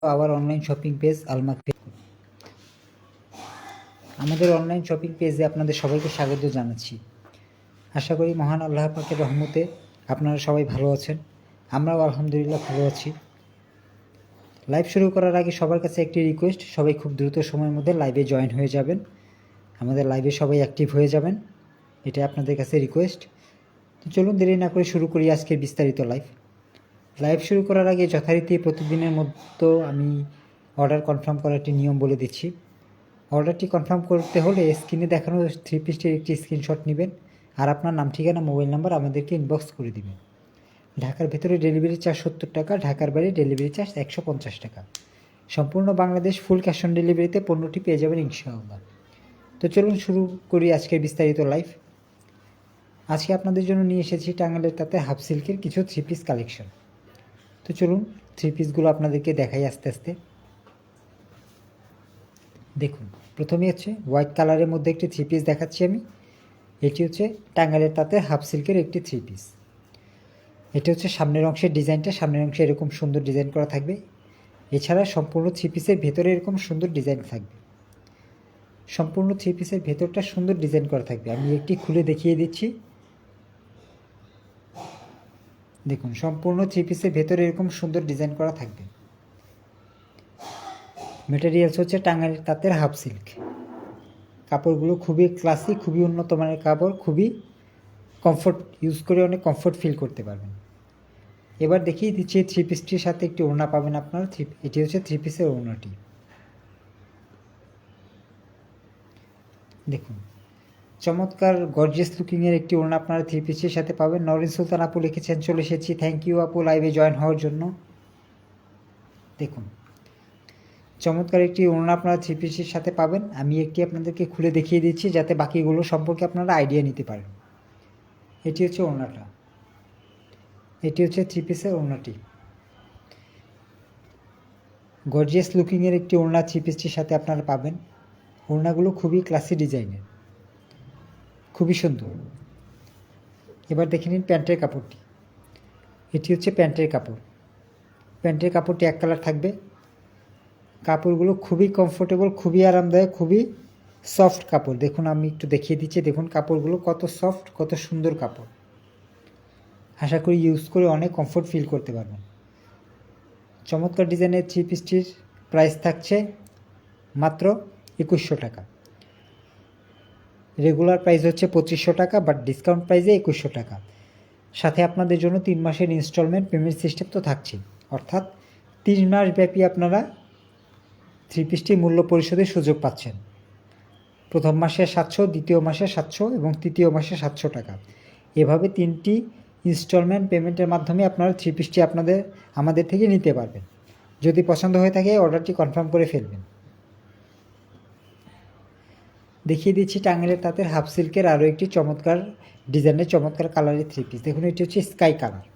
Hour online shopping page Almak. আমাদের online shopping পেজে আপনাদের সবাইকে স্বাগত জানাচ্ছি। আশা করি মহান আল্লাহ পাকের রহমতে আপনারা সবাই ভালো আছেন। আমরাও আলহামদুলিল্লাহ ভালো আছি। লাইভ শুরু করার আগে সবার কাছে একটি রিকোয়েস্ট, সবাই খুব দ্রুত সময়ের মধ্যে লাইভে জয়েন হয়ে যাবেন, আমাদের লাইভে সবাই অ্যাক্টিভ হয়ে যাবেন, এটা আপনাদের কাছে রিকোয়েস্ট। তো চলুন দেরি না করে শুরু করি আজকের বিস্তারিত লাইভ শুরু করার আগে যথারীতি প্রতিদিনের মতো আমি অর্ডার কনফার্ম করার একটি নিয়ম বলে দিচ্ছি। অর্ডারটি কনফার্ম করতে হলে স্ক্রিনে দেখানো 3 পিসটির একটি স্ক্রিনশট নেবেন আর আপনার নাম, ঠিকানা, মোবাইল নাম্বার আমাদেরকে ইনবক্স করে দিবেন। ঢাকার ভেতরে ডেলিভারি চার্জ 70 টাকা, ঢাকার বাইরে ডেলিভারি চার্জ 150 টাকা। সম্পূর্ণ বাংলাদেশ ফুল ক্যাশ অন ডেলিভারিতে পণ্যটি পেয়ে যাবেন ইনশাআল্লাহ। তো চলুন শুরু করি আজকের বিস্তারিত লাইভ। আজকে আপনাদের জন্য নিয়ে এসেছি টাঙ্গাইলের তাতে হাফ সিল্কের কিছু 3 পিস কালেকশন। তো চলুন 3 পিসগুলো আপনাদেরকে দেখাই আস্তে আস্তে। দেখুন, প্রথমে হচ্ছে হোয়াইট কালারের মধ্যে একটি 3 পিস দেখাচ্ছি আমি। এটি হচ্ছে টাঙ্গাইলের তাতে হাফ সিল্কের একটি 3 পিস। এটা হচ্ছে সামনের অংশের ডিজাইনটা, সামনের অংশে এরকম সুন্দর ডিজাইন করা থাকবে। এছাড়া সম্পূর্ণ 3 পিসের ভেতরে এরকম সুন্দর ডিজাইন থাকবে। সম্পূর্ণ 3 পিসের ভেতরটা সুন্দর ডিজাইন করা থাকবে। আমি একটি খুলে দেখিয়ে দিচ্ছি। দেখুন, সম্পূর্ণ 3 পিসের ভেতরে এরকম সুন্দর ডিজাইন করা থাকবে। মেটেরিয়ালস হচ্ছে টাঙ্গাইলের তাঁতের হাফ সিল্ক। কাপড়গুলো খুবই ক্লাসিক, খুবই উন্নত মানের কাপড়, খুবই কমফোর্ট, ইউজ করে অনেক কমফোর্ট ফিল করতে পারবেন। এবার দেখিয়ে দিচ্ছি 3 পিসটির সাথে একটি ওড়না পাবেন আপনারা। এটি হচ্ছে 3 পিসের ওড়নাটি। দেখুন, চমৎকার গর্জিয়াস লুকিংয়ের একটি ওড়না আপনারা 3 পিসের সাথে পাবেন। নরিন সুলতান আপু লিখেছেন, চলে এসেছি, থ্যাংক ইউ আপু লাইভে জয়েন হওয়ার জন্য। দেখুন, চমৎকার একটি ওড়না আপনারা 3 পিসের সাথে পাবেন। আমি একটি আপনাদেরকে খুলে দেখিয়ে দিচ্ছি যাতে বাকিগুলো সম্পর্কে আপনারা আইডিয়া নিতে পারেন। এটি হচ্ছে ওড়নাটা, এটি হচ্ছে 3 পিসের ওড়নাটি। গর্জিয়াস লুকিংয়ের একটি ওড়না 3 পিসটির সাথে আপনারা পাবেন। ওড়নাগুলো খুবই ক্লাসি ডিজাইনের, খুবই সুন্দর। এবার দেখে নিন প্যান্টের কাপড়টি। এটি হচ্ছে প্যান্টের কাপড়। প্যান্টের কাপড়টি এক কালার থাকবে। কাপড়গুলো খুবই কমফোর্টেবল, খুবই আরামদায়ক, খুবই সফট কাপড়। দেখুন, আমি একটু দেখিয়ে দিচ্ছি। দেখুন কাপড়গুলো কত সফট, কত সুন্দর কাপড়। আশা করি ইউজ করে অনেক কমফোর্ট ফিল করতে পারবেন। চমৎকার ডিজাইনের 3 পিসটির প্রাইস থাকছে মাত্র 2100 টাকা। রেগুলার প্রাইস হচ্ছে 2500 টাকা, বাট ডিসকাউন্ট প্রাইসে 2100 টাকা। সাথে আপনাদের জন্য 3 মাসের ইনস্টলমেন্ট পেমেন্ট সিস্টেম তো থাকছেই, অর্থাৎ 3 মাস ব্যাপী আপনারা 3 পিসটির মূল্য পরিশোধের সুযোগ পাচ্ছেন। প্রথম মাসে 700, দ্বিতীয় মাসে 700 এবং তৃতীয় মাসে 700 টাকা। এভাবে 3টি ইনস্টলমেন্ট পেমেন্টের মাধ্যমে আপনারা 3 পিসটি আমাদের থেকে নিতে পারবেন। যদি পছন্দ হয়ে থাকে অর্ডারটি কনফার্ম করে ফেলবেন। দেখিয়ে দিচ্ছি টাঙ্গাইলের তাঁতের হাফ সিল্কের আরও একটি চমৎকার ডিজাইনের, চমৎকার কালারের 3 পিস। দেখুন, এটি হচ্ছে স্কাই কালার।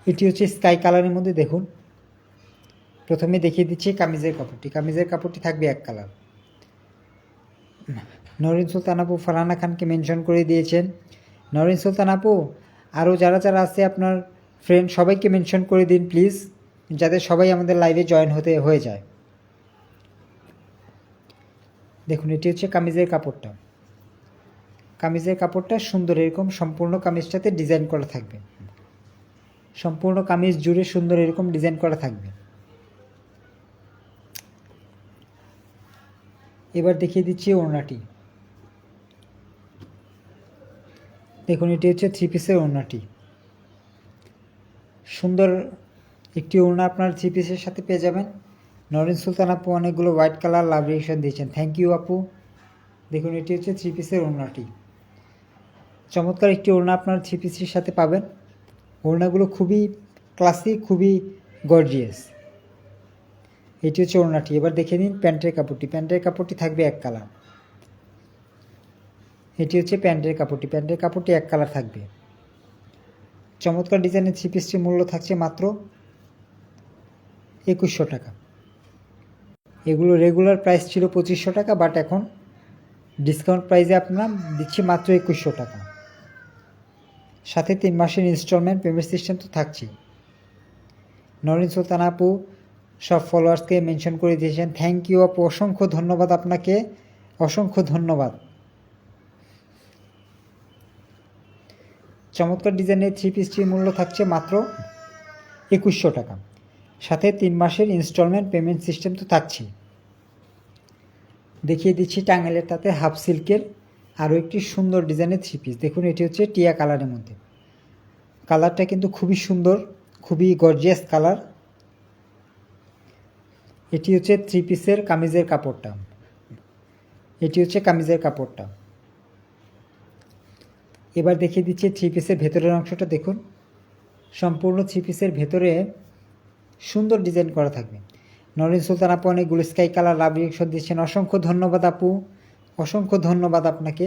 এটি হচ্ছে স্কাই কালারের মধ্যে। দেখুন, প্রথমে দেখিয়ে দিচ্ছি কামিজের কাপড়টি। কামিজের কাপড়টি থাকবে এক কালার। নরিন সুলতান আপু ফারহানা খানকে মেনশন করে দিয়েছেন। নরিন সুলতান আপু, আরও যারা যারা আছে আপনার ফ্রেন্ড সবাইকে মেনশন করে দিন প্লিজ, যাতে সবাই আমাদের লাইভে জয়েন হয়ে যায়। দেখুন, এটি হচ্ছে কামিজের কাপড়টা। কামিজের কাপড়টা সুন্দর, এরকম সম্পূর্ণ কামিজটাতে ডিজাইন করা থাকবে। সম্পূর্ণ কামিজ জুড়ে সুন্দর এরকম ডিজাইন করা থাকবে। এবার দেখিয়ে দিচ্ছি ওড়নাটি। দেখুন, এটি হচ্ছে 3 পিসের ওড়নাটি। সুন্দর একটি ওড়না আপনার 3 পিসের সাথে পেয়ে যাবেন। নরিন সুলতান আপু অনেকগুলো হোয়াইট কালার লাভ রিয়েকশন দিয়েছেন, থ্যাংক ইউ আপু। দেখুন, এটি হচ্ছে 3 পিসের ওড়নাটি। চমৎকার একটি ওড়না আপনার 3 পিসের সাথে পাবেন। ওড়নাগুলো খুবই ক্লাসিক, খুবই গর্জিয়াস। এটি হচ্ছে ওড়নাটি। এবার দেখে নিন প্যান্টের কাপড়টি। প্যান্টের কাপড়টি থাকবে এক কালার। এটি হচ্ছে প্যান্টের কাপড়টি। প্যান্টের কাপড়টি এক কালার থাকবে। চমৎকার ডিজাইনের 3 পিসটির মূল্য থাকছে মাত্র 2100 টাকা। এগুলো রেগুলার প্রাইস ছিল 2500 টাকা, বাট এখন ডিসকাউন্ট প্রাইসে আপনারা দিচ্ছি মাত্র 2100 টাকা। সাথে 3 মাসের ইনস্টলমেন্ট পেমেন্ট সিস্টেম তো থাকছেই। নরিন সুলতান আপু সব ফলোয়ার্সকে মেনশন করে দিয়েছেন, থ্যাংক ইউ আপু, অসংখ্য ধন্যবাদ আপনাকে, অসংখ্য ধন্যবাদ। চমৎকার ডিজাইনের থ্রি পিসটির মূল্য থাকছে মাত্র 2100 টাকা, সাথে 3 মাসের ইনস্টলমেন্ট পেমেন্ট সিস্টেম তো থাকছেই। দেখিয়ে দিচ্ছি টাঙ্গাইলের তাতে হাফ সিল্কের আরও একটি সুন্দর ডিজাইনের থ্রি পিস। দেখুন এটি হচ্ছে টিয়া কালারের মধ্যে, কালারটা কিন্তু খুবই সুন্দর, খুবই গর্জিয়াস কালার। এটি হচ্ছে থ্রি পিসের কামিজের কাপড়টা, এটি হচ্ছে কামিজের কাপড়টা। এবার দেখিয়ে দিচ্ছি থ্রি পিসের ভেতরের অংশটা। দেখুন সম্পূর্ণ থ্রি পিসের ভেতরে সুন্দর ডিজাইন করা থাকবে। নরিন সুলতান আপু অনেকগুলো স্কাই কালার লাভ রিয়েকশন দিচ্ছেন, অসংখ্য ধন্যবাদ আপু, অসংখ্য ধন্যবাদ আপনাকে।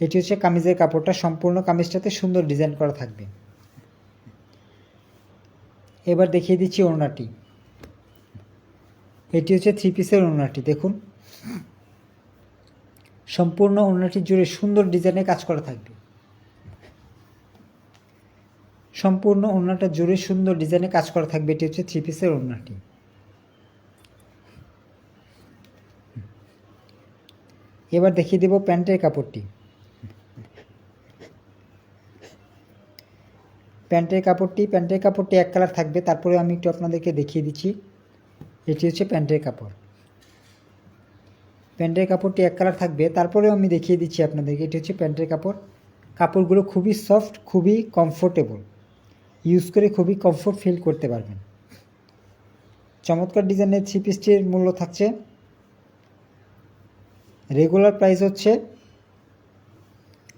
এটি হচ্ছে কামিজের কাপড়টা, সম্পূর্ণ কামিজটাতে সুন্দর ডিজাইন করা থাকবে। এবার দেখিয়ে দিচ্ছি ওড়নাটি, এটি হচ্ছে থ্রি পিসের ওড়নাটি। দেখুন সম্পূর্ণ ওড়নাটি জুড়ে সুন্দর ডিজাইনে কাজ করা থাকবে, সম্পূর্ণ ওড়নাটা জুড়ে সুন্দর ডিজাইনে কাজ করা থাকবে। এটি হচ্ছে থ্রি পিসের ওড়নাটি। এবার দেখিয়ে দেব প্যান্টের কাপড়টি। প্যান্টের কাপড়টি এক কালার থাকবে, তারপরে আমি একটু আপনাদেরকে দেখিয়ে দিচ্ছি। এটি হচ্ছে প্যান্টের কাপড়, প্যান্টের কাপড়টি এক কালার থাকবে, তারপরেও আমি দেখিয়ে দিচ্ছি আপনাদেরকে। এটি হচ্ছে প্যান্টের কাপড়, কাপড়গুলো খুবই সফট, খুবই কমফোর্টেবল, ইউজ করে খুবই কমফোর্ট ফিল করতে পারবেন। চমৎকার ডিজাইনের থ্রি পিসটির মূল্য থাকছে, রেগুলার প্রাইস হচ্ছে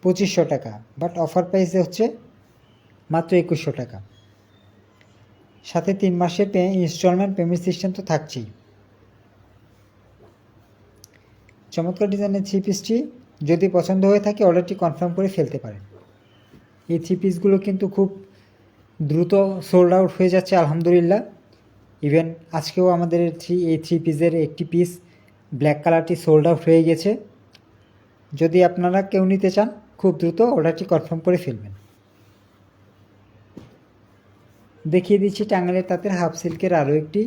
2500 টাকা, বাট অফার প্রাইসে হচ্ছে মাত্র 2100 টাকা, সাথে 3 মাসের ইনস্টলমেন্ট পেমেন্ট সিস্টেম তো থাকছেই। চমৎকার ডিজাইনের থ্রি পিসটি যদি পছন্দ হয়ে থাকে অর্ডারটি কনফার্ম করে ফেলতে পারেন। এই থ্রি পিসগুলো কিন্তু খুব দ্রুত সোল্ড আউট হয়ে যাচ্ছে আলহামদুলিল্লাহ। ইভেন আজকেও আমাদের এই থ্রি পিসের একটি পিস ব্ল্যাক কালারটি সোল্ড আউট হয়ে গেছে। যদি আপনারা কেউ নিতে চান খুব দ্রুত অর্ডারটি কনফার্ম করে ফেলবেন। দেখিয়ে দিচ্ছি টাঙ্গাইলের তাঁতের হাফ সিল্কের আরও একটি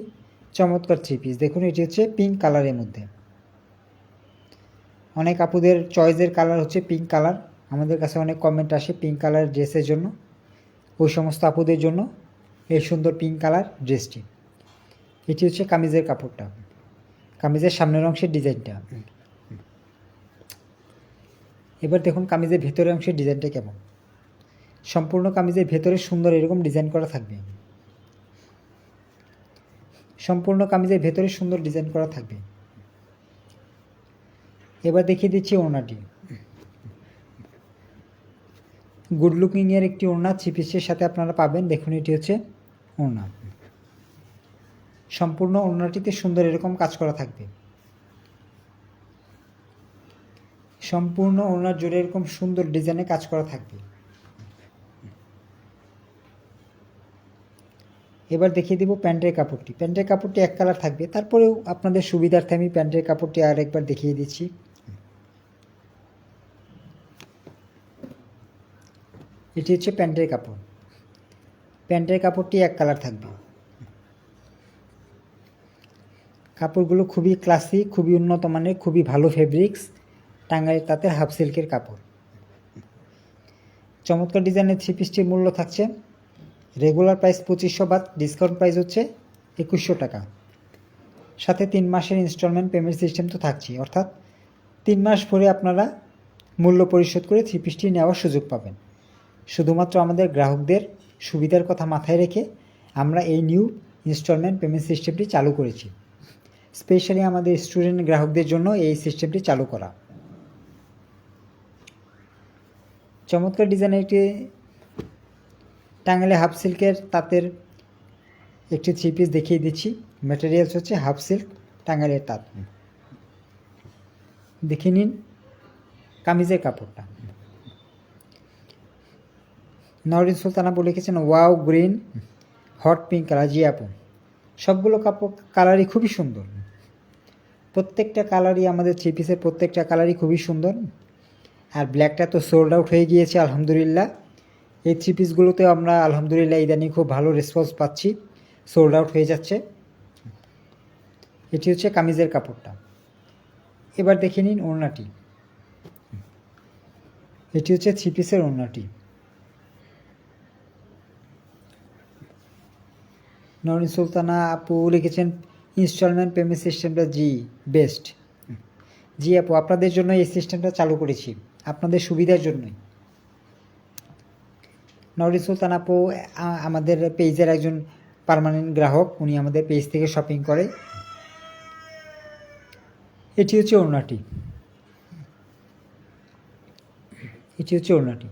চমৎকার থ্রি পিস। দেখুন এটি হচ্ছে পিঙ্ক কালারের মধ্যে, অনেক আপুদের চয়েসের কালার হচ্ছে পিঙ্ক কালার। আমাদের কাছে অনেক কমেন্ট আসে পিঙ্ক কালার ড্রেসের জন্য, ওই সমস্ত আপুদের জন্য এই সুন্দর পিঙ্ক কালার ড্রেসটি। এটি হচ্ছে কামিজের কাপড়টা, কামিজের সামনের অংশের ডিজাইনটা। এবার দেখুন কামিজের ভেতরের অংশের ডিজাইনটা কেমন। সম্পূর্ণ কামিজের ভেতরে সুন্দর এরকম ডিজাইন করা থাকবে, সম্পূর্ণ কামিজের ভেতরে সুন্দর ডিজাইন করা থাকবে। এবার দেখিয়ে দিচ্ছি ওড়নাটি, গুড লুকিংয়ের একটি ওড়না থ্রি পিসের সাথে আপনারা পাবেন। দেখুন এটি হচ্ছে ওড়না, সম্পূর্ণ ওড়নাটিতে সুন্দর এরকম কাজ করা থাকবে, সম্পূর্ণ ওড়নার জুড়ে এরকম সুন্দর ডিজাইনে কাজ করা থাকবে। এবার দেখিয়ে দেব প্যান্টের কাপড়টি। প্যান্টের কাপড়টি এক কালার থাকবে, তারপরেও আপনাদের সুবিধার্থে আমি প্যান্টের কাপড়টি আর একবার দেখিয়ে দিচ্ছি। এটি হচ্ছে প্যান্টের কাপড়, প্যান্টের কাপড়টি এক কালার থাকবে। কাপড়গুলো খুবই ক্লাসি, খুবই উন্নত মানের, খুবই ভালো ফেব্রিক্স, টাঙ্গাইলের তাঁতের হাফ সিল্কের কাপড়। চমৎকার ডিজাইনের থ্রি পিসটির মূল্য থাকছে regular price 2500, but discount price হচ্ছে 2100 টাকা, সাথে 3 মাসের ইনস্টলমেন্ট পেমেন্ট সিস্টেম তো থাকছেই। অর্থাৎ 3 মাস পরে আপনারা মূল্য পরিশোধ করে থ্রি পিসটি নেওয়ার সুযোগ পাবেন। শুধুমাত্র আমাদের গ্রাহকদের সুবিধার কথা মাথায় রেখে আমরা এই নিউ ইনস্টলমেন্ট পেমেন্ট সিস্টেমটি চালু করেছি, স্পেশালি আমাদের স্টুডেন্ট গ্রাহকদের জন্য এই সিস্টেমটি চালু করা। চমৎকার ডিজাইনের একটি টাঙ্গাইলে হাফ সিল্কের তাঁতের একটি থ্রি পিস দেখিয়ে দিচ্ছি। ম্যাটেরিয়ালস হচ্ছে হাফ সিল্ক টাঙ্গাইলের তাঁত। দেখে নিন কামিজের কাপড়টা। নরিন সুলতান আপু লিখেছেন wow green hot pink colour. জি আপু, সবগুলো কাপড় কালারই খুবই সুন্দর, প্রত্যেকটা কালারই আমাদের থ্রি পিসের প্রত্যেকটা কালারই খুবই সুন্দর। আর ব্ল্যাকটা তো সোল্ড আউট হয়ে গিয়েছে আলহামদুলিল্লাহ। এই থ্রি পিসগুলোতেও আমরা আলহামদুলিল্লাহ ইদানিং খুব ভালো রেসপন্স পাচ্ছি। সোল্ড আউট হয়ে যাচ্ছে। এটি হচ্ছে কামিজের কাপড়টা। এবার দেখে নিন ওড়নাটি। এটি হচ্ছে 3 পিসের ওড়নাটি। নরিন সুলতানা আপু লিখেছেন ইনস্টলমেন্ট পেমেন্ট সিস্টেমটা বেস্ট। জি আপু, আপনাদের জন্য এই সিস্টেমটা চালু করেছি, আপনাদের সুবিধার জন্যই। নরিন সুলতান আপু আমাদের পেজের একজন পার্মানেন্ট গ্রাহক, উনি আমাদের পেজ থেকে শপিং করে। এটি হচ্ছে ওড়নাটি। এটি হচ্ছে ওড়নাটি।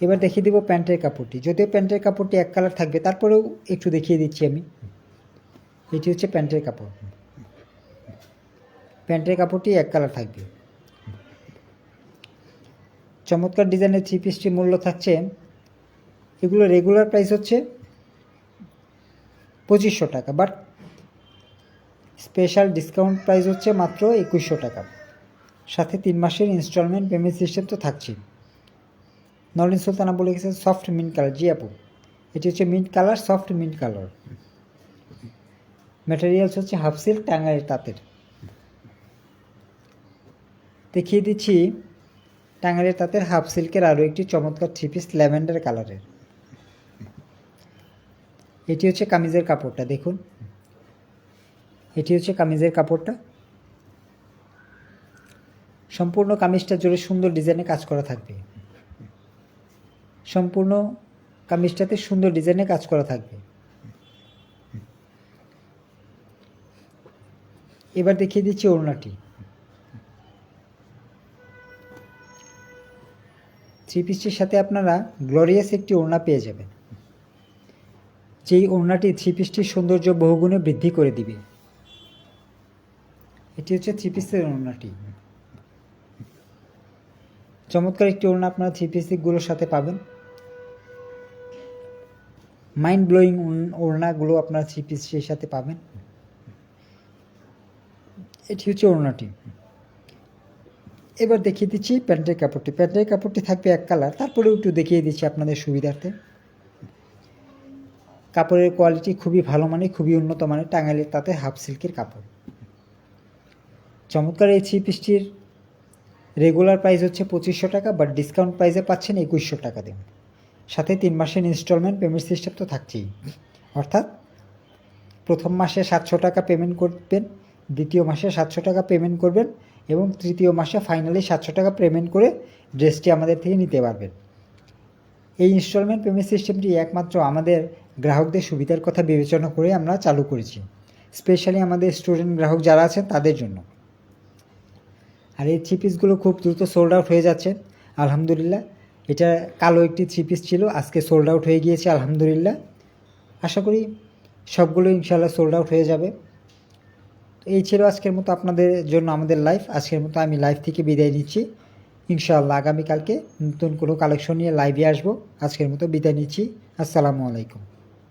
এবার দেখিয়ে দেবো প্যান্টের কাপড়টি। যদিও প্যান্টের কাপড়টি এক কালার থাকবে, তারপরেও একটু দেখিয়ে দিচ্ছি আমি। এটি হচ্ছে প্যান্টের কাপড়। প্যান্টের কাপড়টি এক কালার থাকবে। চমৎকার ডিজাইনের 3 পিসটির মূল্য থাকছে, এগুলো রেগুলার প্রাইস হচ্ছে 2500 টাকা, বাট স্পেশাল ডিসকাউন্ট প্রাইস হচ্ছে মাত্র 2100 টাকা। সাথে 3 মাসের ইনস্টলমেন্ট পেমেন্ট সিস্টেম তো থাকছে। নলিন সুলতানা বলে গেছে সফট মিন্ট কালার। জি আপু, এটি হচ্ছে mint colour, soft mint colour. Materials হচ্ছে হাফ সিল্ক টাঙ্গাইয়ের তাঁতের। দেখিয়ে দিচ্ছি টাঙ্গাইয়ের তাঁতের হাফ সিল্কের আরও একটি চমৎকার 3 পিস ল্যাভেন্ডার কালারের। এটি হচ্ছে কামিজের কাপড়টা, দেখুন। এটি হচ্ছে কামিজের কাপড়টা। সম্পূর্ণ কামিজটা জুড়ে সুন্দর ডিজাইনে কাজ করা থাকবে। সম্পূর্ণ কামিজটাতে সুন্দর ডিজাইনে কাজ করা থাকবে। এবার দেখিয়ে দিচ্ছি ওড়নাটি। 3 পিসটির সাথে আপনারা গ্লোরিয়াস একটি ওড়না পেয়ে যাবেন, যেই ওড়নাটি 3 পিসটির সৌন্দর্য বহুগুণে বৃদ্ধি করে দিবে। এটি হচ্ছে 3 পিসের ওড়নাটি। চমৎকার একটি ওড়না আপনারা 3 পিসগুলোর সাথে পাবেন। মাইন্ড ব্লোয়িং ওড়নাগুলো আপনারা 3 পিসের সাথে পাবেন। এটি হচ্ছে ওড়নাটি। এবার দেখিয়ে দিচ্ছি প্যান্টের কাপড়টি। প্যান্টের কাপড়টি থাকবে এক কালার, তারপরেও একটু দেখিয়ে দিচ্ছি আপনাদের সুবিধার্থে। কাপড়ের কোয়ালিটি খুবই ভালো মানের, খুবই উন্নত মানের, টাঙ্গাইলের তাতে হাফ সিল্কের কাপড়। চমৎকার এই 3 পিসটির রেগুলার প্রাইস হচ্ছে 2500 টাকা, বাট ডিসকাউন্ট প্রাইসে পাচ্ছেন 2100 টাকা দেন। সাথে 3 মাসের ইনস্টলমেন্ট পেমেন্ট সিস্টেম তো থাকছেই। অর্থাৎ প্রথম মাসে 700 টাকা পেমেন্ট করবেন, দ্বিতীয় মাসে 700 টাকা পেমেন্ট করবেন এবং তৃতীয় মাসে ফাইনালি 700 টাকা পেমেন্ট করে ড্রেসটি আমাদের থেকে নিতে পারবেন। এই ইনস্টলমেন্ট পেমেন্ট সিস্টেমটি একমাত্র আমাদের গ্রাহকদের সুবিধার কথা বিবেচনা করে আমরা চালু করেছি, স্পেশালি আমাদের স্টুডেন্ট গ্রাহক যারা আছেন তাদের জন্য। আর এই 3 পিসগুলো খুব দ্রুত সোল্ড আউট হয়ে যাচ্ছে আলহামদুলিল্লাহ। এটা কালো একটি 3 পিস ছিল, আজকে সোল্ড আউট হয়ে গিয়েছে আলহামদুলিল্লাহ। আশা করি সবগুলো ইনশাআল্লাহ সোল্ড আউট হয়ে যাবে। এই ছিল আজকের মতো আপনাদের জন্য আমাদের লাইভ। আজকের মতো আমি লাইভ থেকে বিদায় নিচ্ছি। ইনশাআল্লাহ আগামীকালকে নতুন কোনো কালেকশন নিয়ে লাইভে আসবো। আজকের মতো বিদায় নিচ্ছি। আসসালামু আলাইকুম।